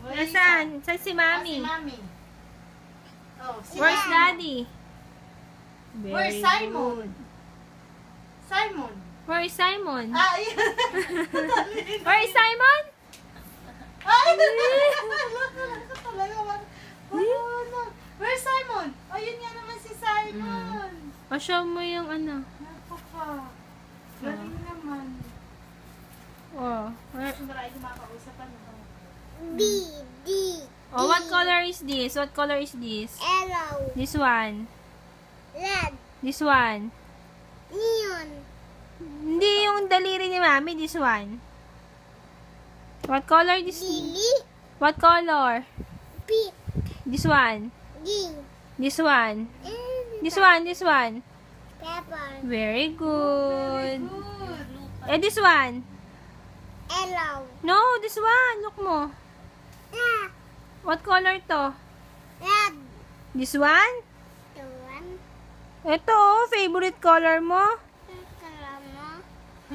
Nasaan? Saan si Mami? Si Mami. Oh, si Where's Mami. Daddy? Where's Simon? Simon. Where is Simon? Ah, yun. Where is Simon? Ay, talaga. Where's Simon? Oh, yun nga naman si Simon. O, show mo yung ano. Napaka. Galing naman. Oh. Maraming kumakausap ano. D. Oh, what color is this? What color is this? Yellow. This one. Red. This one. Neon. Hindi yung daliri ni Mami. This one. What color this? Lily. What color? Pink. This one. Green. This one. And This one. This one. pepper. Very good. Good. Eh, this one. Yellow. No, this one. Look mo. Ah, What color to? red. This one? The one. Ito, oh, favorite color mo. Kalama.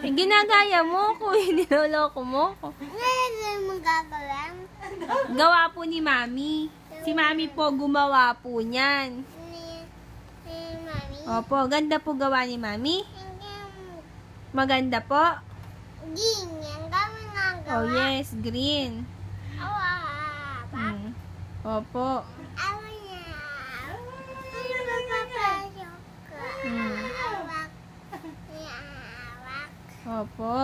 Eh, ginagaya mo ko. Niloloko mo ko. Ngayon mo gagawin. Gawa po ni Mami. Si Mami po gumawa po niyan. Ni Mami. Opo, ganda po gawa ni Mami. Maganda po. Green. Yan gawin nga Oh gawa. yes, green. Awa. Opo. Awa niya. Papapasok ka. Mm. Awak. Niya awak. Opo.